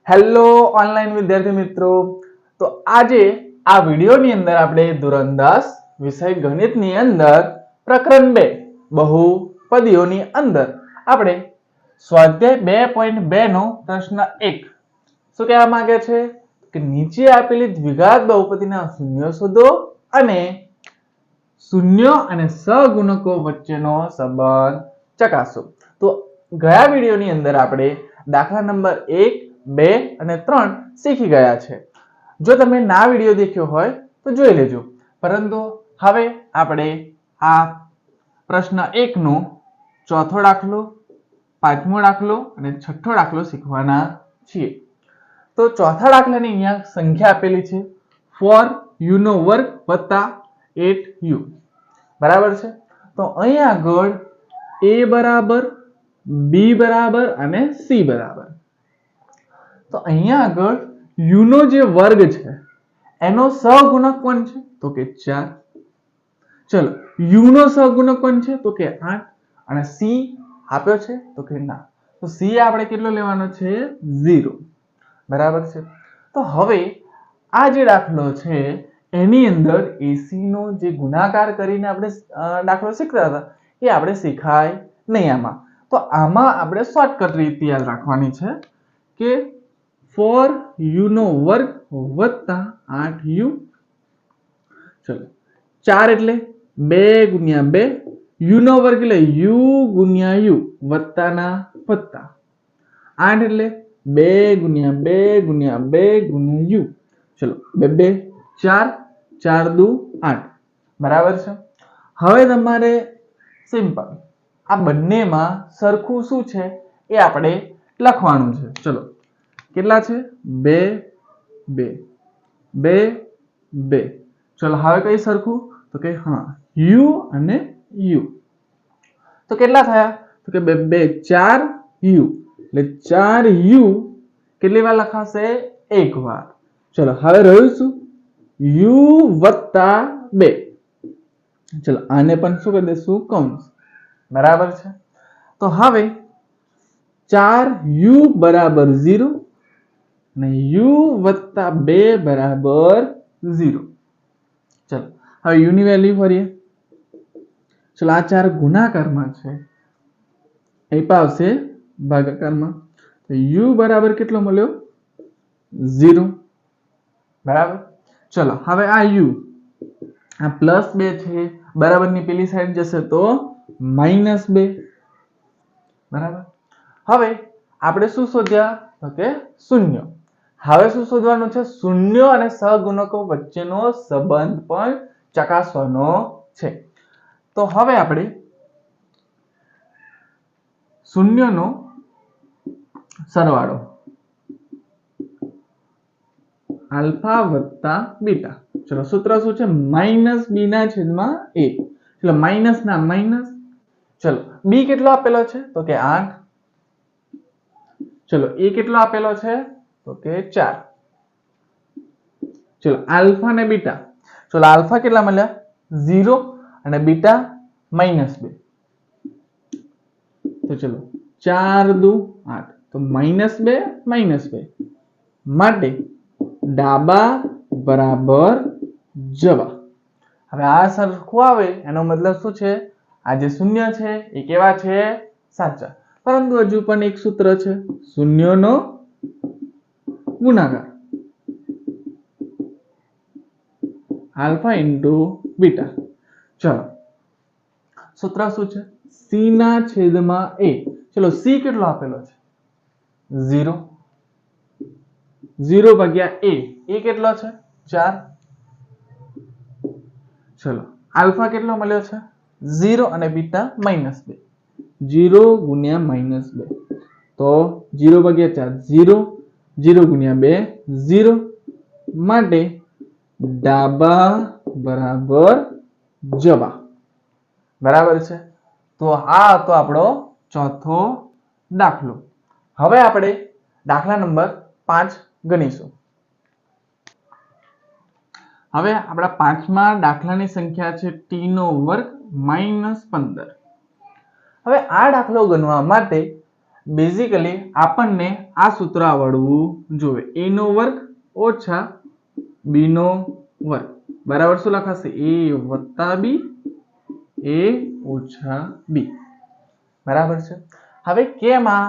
Hello online વિદ્યાર્થી મિત્રો, તો આજે આ વિડિયોની અંદર આપણે ધોરણ 10 વિષય ગણિતની અંદર પ્રકરણ 2 બહુપદીઓની અંદર આપણે સ્વાધ્યાય 2.2 નો પ્રશ્ન 1 શું કહેવા માંગે છે કે નીચે આપેલી દ્વિઘાત બહુપદીના શૂન્ય શોધો અને શૂન્ય અને સહગુણકો વચ્ચેનો સંબંધ ચકાસો। તો ગયા વિડિયોની અંદર આપણે દાખલા નંબર 1 2 અને 3 શીખી ગયા છે। જો તમે ના વિડિયો દેખ્યો હોય તો જોઈ લેજો, પરંતુ હવે આપણે આ પ્રશ્ન 1 નો ચોથો દાખલો, પાંચમો દાખલો અને છઠ્ઠો દાખલો શીખવાના છીએ। તો ચોથા દાખલાની અહીંયા સંખ્યા આપેલી છે 4u નો વર્ગ વત્તા 8u બરાબર છે। તો અહીં આગળ a બરાબર, b બરાબર અને c બરાબર। તો અહીંયા આગળ u નો જે વર્ગ છે એનો સહગુણક કોણ છે તો કે 4। ચલો u નો સહગુણક કોણ છે તો કે 8 અને c આપ્યો છે તો કે ના, તો c આપણે કેટલો લેવાનો છે 0 બરાબર છે। તો હવે આ જે દાખલો છે એની અંદર ac નો જે ગુણાકાર કરીને આપણે દાખલો શીખતા હતા એ આપણે શીખાય નહીં આમાં। તો આમાં આપણે શોર્ટકટ રીત યાદ રાખવાની છે કે 4u નો વર્ગ વત્તા 8u, ચલો 4 એટલે 2 ગુણ્યા 2, u નો વર્ગ એટલે u ગુણ્યા u વત્તાના વત્તા, 8 એટલે 2 ગુણ્યા 2 ગુણ્યા 2 ગુણ્યા u, ચલો 2 2 4, 4 દુ 8 બરાબર છે। હવે તમારે સિમ્પલ આ બંનેમાં સરખું શું છે એ આપણે લખવાનું છે। ચલો કેટલા છે 2 2 2 2, ચલો હવે કઈ સરખું તો કે હા u અને u, તો કેટલા થયા તો કે 2 2 4u એટલે 4u કેટલી વાર લખાશે એક વાર। ચલો હવે રહ્યું શું u વત્તા 2, ચલો આને પણ શું કરી દઈશું કૌંસ બરાબર છે। તો હવે 4u બરાબર 0 અને u વત્તા 2 બરાબર 0। ચલો હવે u ની વેલ્યુ ભરીએ। ચલો આ 4 ગુણાકારમાં છે, અહીં આવશે ભાગાકારમાં, તો u બરાબર કેટલો મળ્યો 0 બરાબર। ચલો હવે આ u આ +2 છે બરાબરની પેલી સાઈડ જશે તો -2 બરાબર। હવે આપણે શું શોધ્યા તો કે શૂન્ય। હવે શું શોધવાનું છે શૂન્ય અને સહગુણકો વચ્ચેનો સંબંધ પણ ચકાસવાનો છે। તો હવે આપણે શૂન્યનો સરવાળો આલ્ફા વત્તા બીટા, ચલો સૂત્ર શું છે -b ના છેદમાં a, ચલો માઈનસ ના માઈનસ, ચલો b કેટલો આપેલો છે તો કે 8, ચલો a કેટલો આપેલો છે તો કે 4, ચલો આલ્ફા ને બીટા, ચલો આલ્ફા કેટલા મળ્યા 0 અને બીટા -2, તો ચલો 4 દુ 8, તો -2 -2 માટે ડાબા બરાબર જવા। હવે આ સરખું આવે એનો મતલબ શું છે આ જે શૂન્ય છે એ કેવા છે સાચા, પરંતુ હજુ પણ એક સૂત્ર છે શૂન્યનો ગુણાકાર આલ્ફા ઇન્ટુ બીટા। ચલો સૂત્ર શું છે c ના છેદમાં a, ચલો c કેટલો આપેલો છે 0, 0 ભાગ્યા a કેટલો છે 4, ચલો આલ્ફા કેટલો મળ્યો છે 0 અને બીટા -2, 0 ગુણ્યા -2, તો 0 ભાગ્યા 4 0, 0 ગુણ્યા 2 0 માટે ડાબા બરાબર જવા બરાબર છે। તો આ હતો આપણો ચોથો દાખલો। હવે આપણે દાખલા નંબર 5 ગણીશું। હવે આપણા પાંચમા દાખલાની સંખ્યા છે t નો વર્ગ -15। હવે આ દાખલો ગણવા માટે બેઝિકલી આપણને આ સૂત્ર આવડવું જોઈએ, a નો વર્ગ ઓછા b નો વર્ગ બરાબર શું લખાશે, a વત્તા b a ઓછા b બરાબર છે। હવે કેમ આ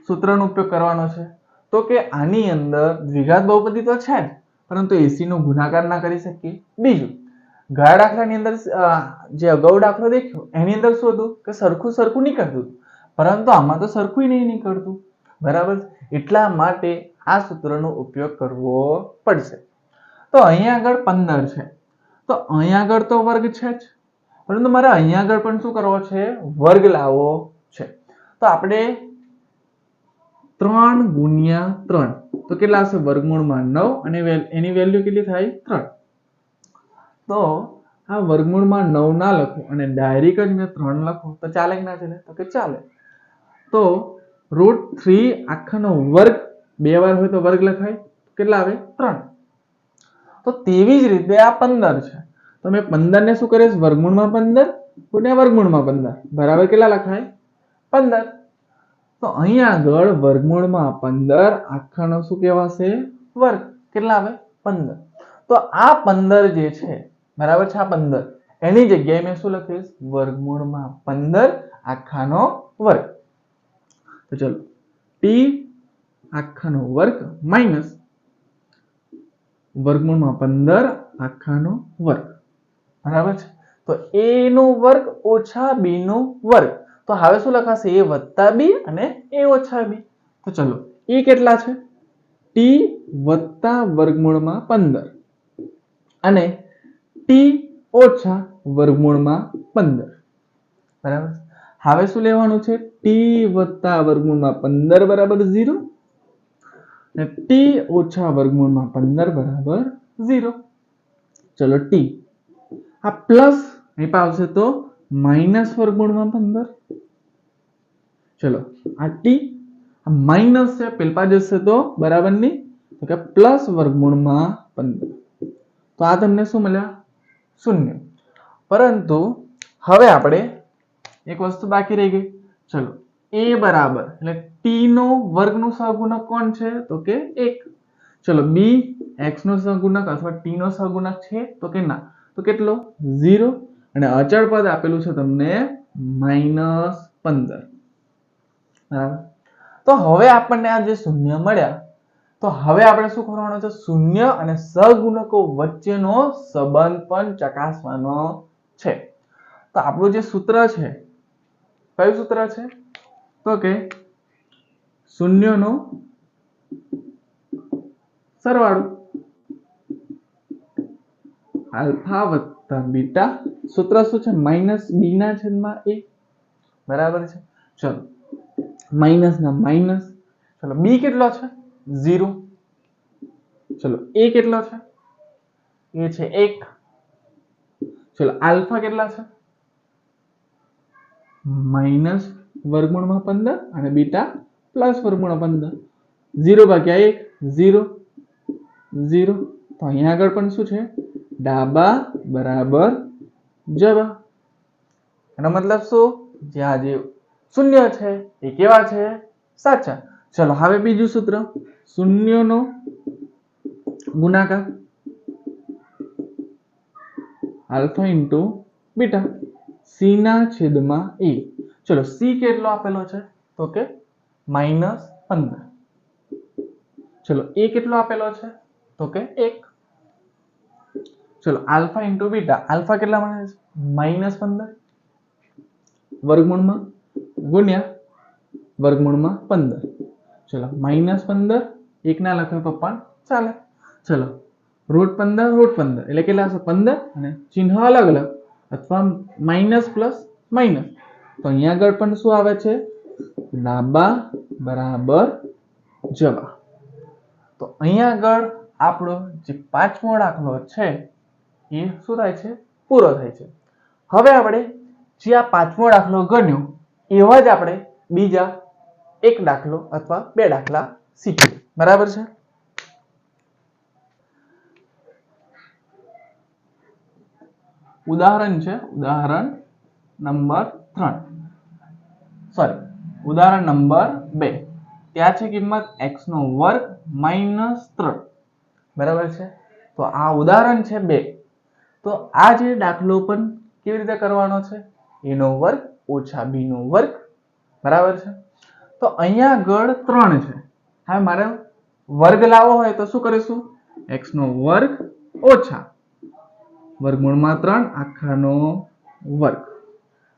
સૂત્રનો ઉપયોગ કરવાનો છે, તો કે આની અંદર દ્વિઘાત બહુપદી તો છે જ, પરંતુ એસી નો ગુણાકાર ના કરી શકીએ। બીજું ગયા દાખલાની અંદર જે અગાઉ દાખલો દેખ્યો એની અંદર શું હતું કે સરખું નીકળતું, પરંતુ આમાં તો સરખું નહીં નીકળતું બરાબર, એટલા માટે આ સૂત્રનો ઉપયોગ કરવો પડશે। તો અહીંયા આગળ 15 છે, તો અહીંયા આગળ તો વર્ગ છે જ, પરંતુ મારે અહીંયા આગળ પણ શું કરવો છે, વર્ગ લાવવો છે। તો આપણે 3 ગુણ્યા 3 તો કેટલા હશે, વર્ગમૂળમાં 9 અને એની વેલ્યુ કેટલી થાય 3। તો આ વર્ગમૂળમાં 9 ના લખો અને ડાયરેક્ટ જ મેં 3 લખો તો ચાલે કે ના ચાલે, તો કે ચાલે। તો √3 આખાનો વર્ગ બે વાર હોય તો વર્ગ લખાય, કેટલા આવે 3। તો તેવી જ રીતે આ 15 છે, તો મેં 15 ને શું કરીશ, વર્ગમૂળમાં 15 ગુણ્યા વર્ગમૂળમાં 15 બરાબર કેટલા લખાય 15। તો અહીંયા આગળ વર્ગમૂળમાં 15 આખાનો શું કહેવાશે, વર્ગ, કેટલા આવે 15। તો આ 15 જે છે બરાબર છે, આ 15 એની જગ્યાએ મેં શું લખીશ, વર્ગમૂળમાં 15 આખાનો વર્ગ। તો ચલો t આખાનો વર્ગ માઈનસ વર્ગમૂળમાં 15 આખાનો વર્ગ બરાબર છે। તો a નો વર્ગ ઓછા b નો વર્ગ, તો હવે શું લખાશે, a વત્તા b અને a ઓછા b। તો ચલો એ કેટલા છે, t વત્તા વર્ગમૂળમાં 15 અને t ઓછા વર્ગમૂળમાં 15 બરાબર। હવે શું લેવાનું છે, t વત્તા વર્ગમૂળમાં 15 બરાબર 0 અને t ઓછા વર્ગમૂળમાં 15 બરાબર 0। ચલો t આ પ્લસ અહીં આવશે તો માઈનસ વર્ગમૂળમાં 15, ચલો આ t આ માઈનસ છે પેલપા જશે તો બરાબર નહીં, તો કે પ્લસ વર્ગમૂળમાં 15, તો આ તમને શું મળ્યા 0। પરંતુ હવે આપણે એક વસ્તુ બાકી રહી ગઈ, ચલો a બરાબર એટલે t નો વર્ગનો સહગુણક કોણ છે, તો કે 1। ચલો b x નો સહગુણક અથવા t નો સહગુણક છે, તો કે ના, તો કેટલો 0 અને અચળ પદ આપેલું છે તમને -15 બરાબર। તો હવે આપણને આ જે શૂન્ય મળ્યા, તો હવે આપણે શું કરવાનું છે, શૂન્ય અને સહગુણકો વચ્ચેનો સંબંધ પણ ચકાસવાનો છે। તો આપણું જે સૂત્ર છે કયું સૂત્ર છે, તો કે શૂન્યનો સરવાળો આલ્ફા વત્તા બીટા, સૂત્ર શું છે, માઈનસ બી ના છેદમાં a બરાબર છે। ચલો માઈનસ ના માઈનસ, ચલો b કેટલો છે 0, ચલો a કેટલો છે, એ છે 1, ચલો આલ્ફા કેટલા છે માઈનસ વર્ગમૂળમાં 15 અને બીટા પ્લસ વર્ગમૂળમાં 15, 0 ભાગ્યા 1 0 0। તો અહીંયા આગળ પણ શું છે, ડાબા બરાબર જબા, એનો મતલબ શું, જ્યાં જે શૂન્ય છે એ કેવા છે, સાચા। ચલો હવે બીજું સૂત્ર, શૂન્યનો ગુણાકાર આલ્ફા ઇન્ટુ બીટા c ના છેદમાં a। ચલો c કેટલો આપેલો છે, તો કે -15, ચલો a કેટલો આપેલો છે, તો કે 1। ચલો આલ્ફા ઇન્ટુ બીટા, આલ્ફા કેટલા મળે છે -15 વર્ગમૂળમાં ગુણ્યા વર્ગમૂળમાં 15, ચલો -15 1 ના લખો તો પણ ચાલે। ચલો √15 એટલે કેટલા હશે 15 અને ચિહ્ન અલગ અલગ અથવા માઈનસ પ્લસ માઈનસ, તો અહીંયા આગળ પણ શું આવે છે, ડાબા બરાબર જબા। તો અહીંયા આગળ આપણો જે પાંચમો દાખલો છે એ શું થાય છે, પૂરો થાય છે। હવે આપણે જે આ પાંચમો દાખલો ગણ્યો એવા જ આપણે બીજા એક દાખલો અથવા બે દાખલા શીખીએ બરાબર છે। ઉદાહરણ છે, ઉદાહરણ નંબર 3 સોરી ઉદાહરણ નંબર 2 ત્યાં છે કિંમત x નો વર્ગ -3 બરાબર છે. તો આ ઉદાહરણ છે 2. તો આ જે દાખલો પણ કેવી રીતે કરવાનો છે, a નો વર્ગ ઓછા b નો વર્ગ બરાબર છે. તો અહીંયા આગળ 3 છે. હવે મારે વર્ગ લાવવો હોય તો શું કરીશું, x નો વર્ગ ઓછા વર્ગમૂળમાં 3 આખાનો વર્ગ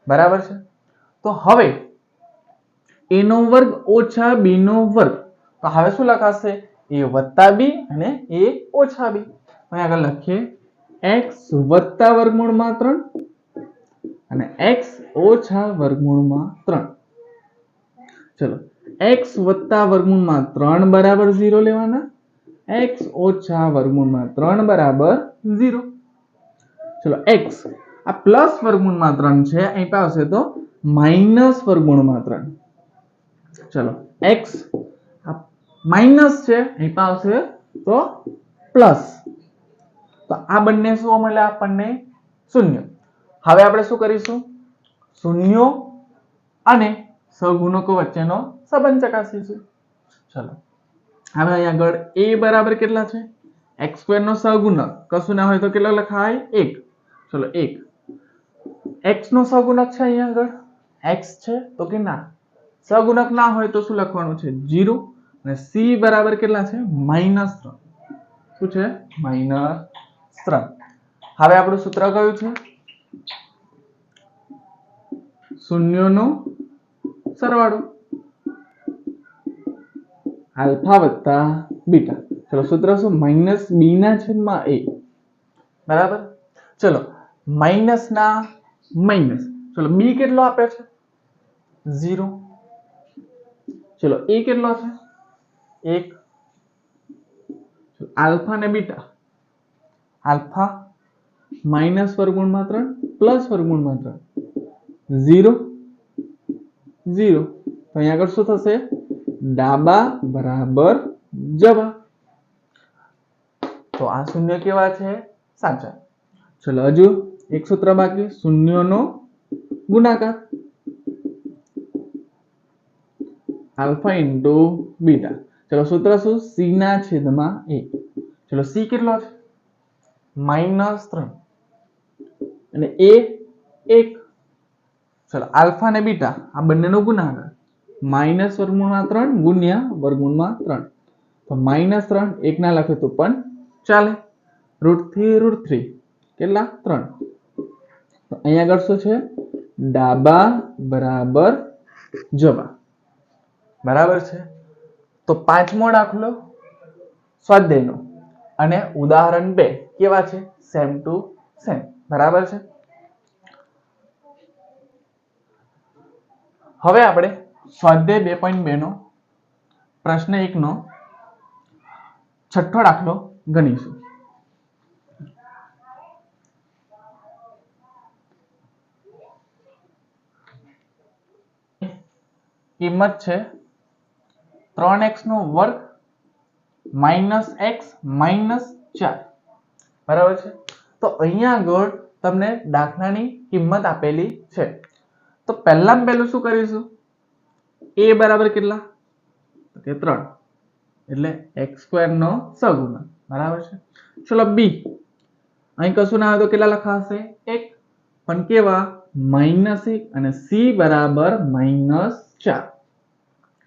બરાબર છે. તો હવે a નો વર્ગ ઓછા b નો વર્ગ, તો હવે શું લખાશે, a વત્તા b અને a ઓછા b. અહીં આગળ લખીએ x વત્તા વર્ગમૂળમાં 3 અને x ઓછા વર્ગમૂળમાં 3. ચલો x વત્તા વર્ગમૂળમાં 3 બરાબર 0 લેવાના, x ઓછા વર્ગમૂળમાં 3 બરાબર 0. ચલો x આ પ્લસ વર્ગમૂળમાં 3 છે, અહીં પાસે તો માઈનસ વર્ગમૂળમાં 3. ચલો x આ માઈનસ છે, અહીં પાસે તો પ્લસ. તો આ બંને શું મળ્યા આપણને, શૂન્ય. હવે આપણે શું કરીશું, શૂન્યો અને સહગુણકો વચ્ચેનો સંબંધ ચકાસીશું. ચલો હવે અહીં આગળ a બરાબર કેટલા છે, x² નો સહગુણક કશું ના હોય તો કેટલો લખાય, 1. ચલો 1 x નો સહગુણક છે, અહીં આગળ x છે તો કે ના, સહગુણક ના હોય તો શું લખવાનું છે, 0. અને c બરાબર કેટલા છે, -3. શું છે, -3. હવે આપણું સૂત્ર કયું છે, શૂન્યોનો સરવાળો આલ્ફા વત્તા બીટા. ચલો સૂત્ર શું, -b ના છેદમાં a બરાબર. ચલો માઈનસ ના માઈનસ, ચલો b કેટલો આપે છે, 0. ચલો a કેટલો છે, 1. આલ્ફા ને બીટા, આલ્ફા માઈનસ વર્ગમૂળમાં 3 પ્લસ વર્ગમૂળમાં 3, 0 0. તો અહીંયા આગળ શું થશે, ડાબા બરાબર જમા. તો આ શૂન્ય કેવા છે, સાચા. ચલો હજુ એક સૂત્ર બાકી, શૂન્યોનો ગુણાકાર આલ્ફા ઇન્ટુ બીટા. ચલો સૂત્ર શું, c ના છેદમાં a. ચલો c કેટલો છે, -3 અને a 1. ચલો આલ્ફા અને બીટા આ બંનેનો ગુણાકાર, માઈનસ વર્ગમૂળમાં 3 ગુણ્યા વર્ગમૂળમાં 3. તો -3 1 ના લખે તો પણ ચાલે. √3 કેટલા, 3. તો અહીંયા આગળ શું છે, ડાબા બરાબર જમા બરાબર છે. તો 5મો દાખલો સ્વાધ્યાયનો અને ઉદાહરણ 2 કેવા છે, સેમ ટુ સેમ બરાબર છે. હવે આપણે સ્વાધ્યાય 2.2 નો પ્રશ્ન 1 નો છઠ્ઠો દાખલો ગણીશું. કિંમત છે 3x નો વર્ગ -x -4 બરાબર છે. તો અહીંયા આગળ તમને દાખલાની કિંમત આપેલી છે. તો પહેલામાં પહેલું શું કરીશું, a બરાબર કેટલા, તો કે 3 એટલે x² નો સહગુણક બરાબર છે. ચલો b અહીં કશું ના હોય તો કેટલા લખાશે, 1. પણ કેવા, -1 અને c બરાબર -4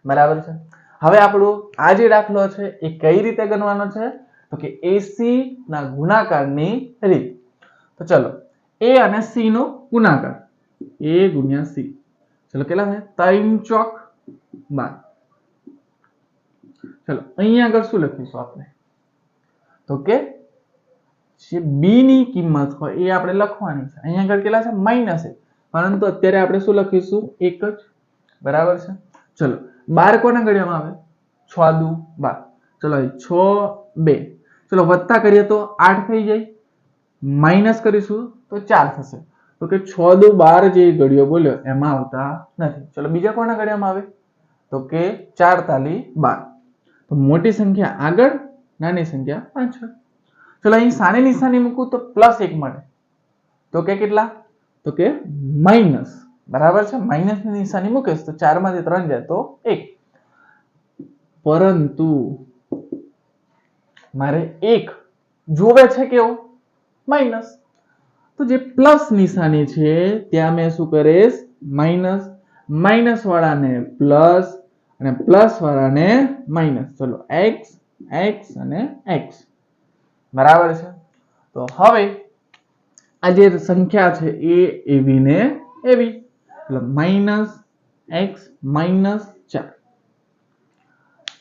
બરાબર છે. હવે આપણું આ જે દાખલો છે એ કઈ રીતે ગણવાનો છે, તો કે ac ના ગુણાકારની રીત. તો ચલો a અને c નો ગુણાકાર, a ગુણ્યા c. ચલો કેટલા થાય, 3 ચોક 12. ચલો અહીંયા આગળ શું લખીશું આપણે, તો કે જે b ની કિંમત હોય એ આપણે લખવાની છે. અહીંયા આગળ કેટલા છે, -1, પરંતુ અત્યારે આપણે શું લખીશું, 1 જ બરાબર છે. ચલો 12 કોના ઘડિયામાં આવે, 6 દુ 12. ચલો 6 2. ચલો વત્તા કરીએ તો 8 થઈ જાય, માઈનસ કરીશું તો 4 થશે. તો કે 6 દુ 12 જે ઘડિયો બોલ્યો એમાં આવતા નથી. ચલો બીજા કોના ઘડિયામાં આવે, તો કે 4 તાલી 12. તો મોટી સંખ્યા આગળ, નાની સંખ્યા પાછળ. ચલો અહીં સાની નિશાની મૂકું તો +1 મળે, તો કે કેટલા, તો કે બરાબર છે, માઇનસ ની નિશાની મૂકીશ તો 4 માંથી 3 જાય તો 1, પરંતુ મારે 1 જોવે છે કેવો માઇનસ, તો જે પ્લસ નિશાની છે ત્યાં મેં શું કરીશ માઇનસ, માઇનસ વાળાને પ્લસ અને પ્લસ વાળાને માઇનસ, ચલો x x અને x, બરાબર છે। તો હવે આ જે સંખ્યા છે એ એવી ને એવી, એટલે માઇનસ એક્સ માઇનસ 4,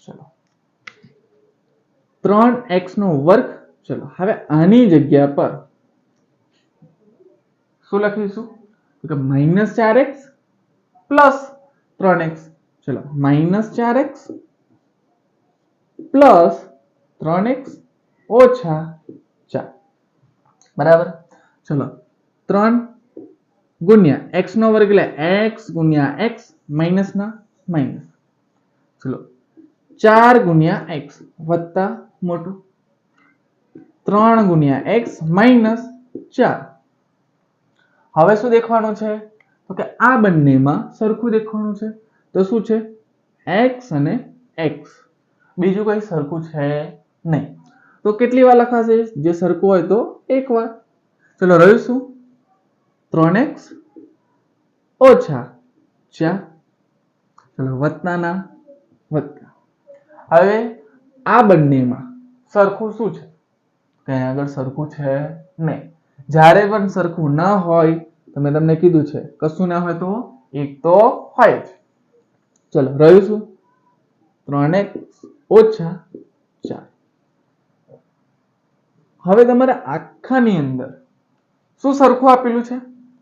ચલો 3x નો વર્ગ, ચલો હવે આની જગ્યા પર શું લખીશું તો માઇનસ 4x પ્લસ 3x, ચલો માઇનસ 4x પ્લસ 3x ઓછા 4, બરાબર। ચલો 3 ગુણ્યા x નો વર્ગ એટલે x ગુણ્યા x માઇનસ ના માઇનસ, ચલો 4 ગુણ્યા x વત્તા મોટું 3 ગુણ્યા x માઇનસ 4। હવે શું દેખવાનું છે તો કે આ બંનેમાં સરખું દેખવાનું છે, તો શું છે x અને x, બીજું કઈ સરખું છે નહીં, તો કેટલી વાર લખાશે જે સરખું હોય તો એક વાર, ચલો રહ્યું શું 3x ઓછા 4, ચલો વત્તાના વત્તા। હવે આ બંનેમાં સરખું શું છે, કઈ આગળ સરખું છે નહીં, જ્યારે પણ સરખું ન હોય તો મેં તમને કીધું છે કશું ના હોય તો એક તો હોય જ, ચલો રહ્યું શું 3x ઓછા 4। હવે તમારે આખાની અંદર શું સરખું આપેલું છે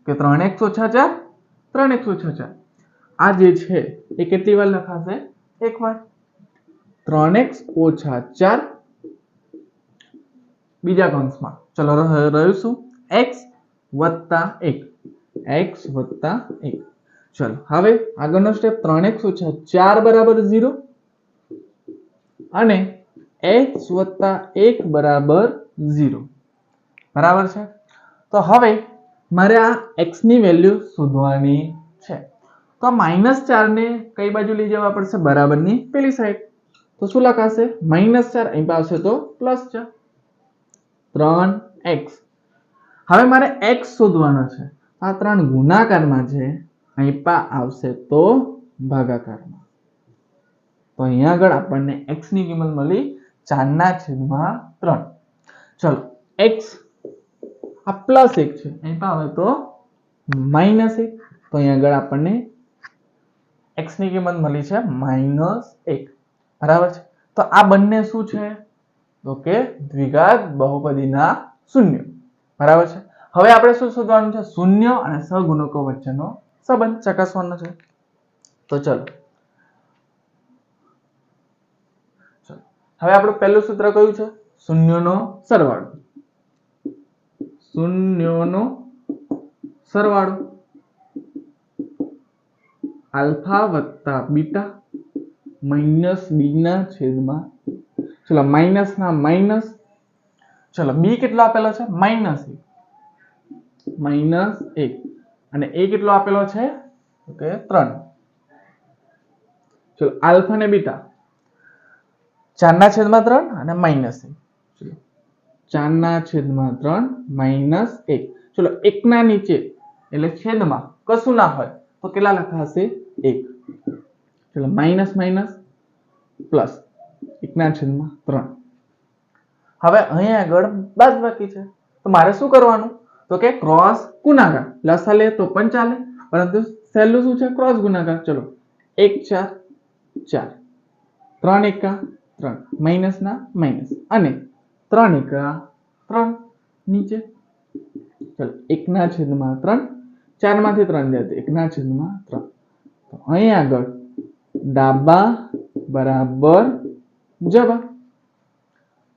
કે 3x ઓછા 4 3x ઓછા 4, આ જે છે એ કેટલી વાર લખાશે એક વાર, 3x ઓછા 4 બીજા કૌંસમાં, ચલો રહ્યું શું x વત્તા 1 x વત્તા 1, ચલો હવે આગળનો સ્ટેપ 3x ઓછા 4 બરાબર 0 અને x વત્તા 1 બરાબર 0, બરાબર છે। તો હવે મારે આ x ની વેલ્યુ શોધવાની છે, તો -4 ને કઈ બાજુ લઈ જવા પડશે બરાબરની પેલી સાઈડ, તો શું લખાશે -4 અહીં આવશે તો +4 3x। હવે મારે x શોધવાનો છે, આ 3 ગુણાકારમાં છે, અહીં આવશે તો ભાગાકારમાં, તો અહીંયા આગળ આપણને x ની કિંમત મળી 4/3, ચલો x આ +1 છે, અહીં આવે તો -1, તો અહીંયા આગળ આપણને x ની કિંમત મળી છે -1, બરાબર છે। તો આ બંને શું છે તો કે દ્વિઘાત બહુપદીના શૂન્ય, બરાબર છે। હવે આપણે શું શોધવાનું છે, શૂન્ય અને સહગુણકો વચ્ચેનો સંબંધ ચકાસવાનો છે, તો ચલો હવે આપણું પહેલું સૂત્ર કયું છે શૂન્યનો સરવાળો, શૂન્યનો સરવાળો આલ્ફા વત્તા બીટા માઇનસ બી ના છેદમાં, ચલો માઇનસ ના માઇનસ, ચલો બી કેટલો આપેલો છે -1 અને એ કેટલો આપેલો છે ઓકે 3, ચલો આલ્ફા ને બીટા 4/3 અને -1, ચલો 4/3 -1, ચલો 1 ના નીચે એટલે છેદમાં કશું ના હોય તો કેટલા લખાશે 1, ચલો માઇનસ માઇનસ પ્લસ 1/3। હવે અહીં આગળ બાદબાકી છે, તો મારે શું કરવાનું તો કે ક્રોસ ગુણાકાર, લસા લે તો પણ ચાલે, પરંતુ સહેલું શું છે ક્રોસ ગુણાકાર, ચલો 1 4 4 3 1 3 માઇનસ ના માઇનસ અને 3 1 3 નીચે, ચલો 1/3, 4 માંથી 3 જાય તો 1/3, તો અહીં આગળ ડાબા બરાબર જબા।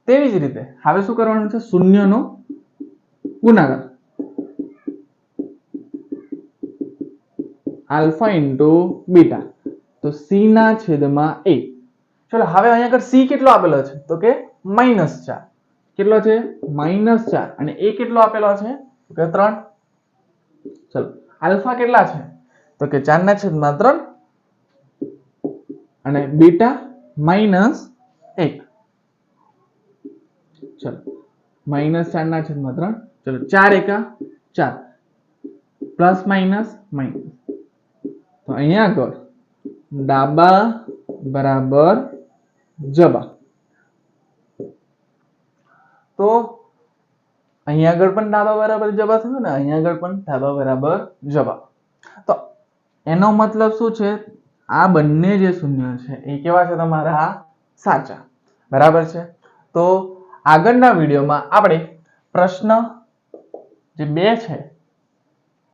તેવી જ રીતે હવે શું કરવાનું છે શૂન્યનો ગુણાકાર, આલ્ફા ઇન્ટુ બીટા, તો c/a, ચલો હવે અહીંયા આગળ c કેટલો આપેલો છે તો કે -4, કેટલો છે -4 અને a કેટલો આપેલો છે તો કે 3, ચલો આલ્ફા કેટલા છે તો કે 4/3 અને બીટા -1. ચલો -4/3. ચલો 4 એકા 4 પ્લસ માઇનસ માઇનસ. તો અહીંયા આગળ ડાબા બરાબર જબા. તો અહીંયા આગળ પણ ડાબા બરાબર જબા થયું ને અહીંયા આગળ પણ ડાબા બરાબર જબા. તો એનો મતલબ શું છે? આ બંને જે શૂન્ય છે એ કેવા છે તમારા? સાચા. બરાબર છે. તો આગળના વિડીયોમાં આપણે પ્રશ્ન જે 2 છે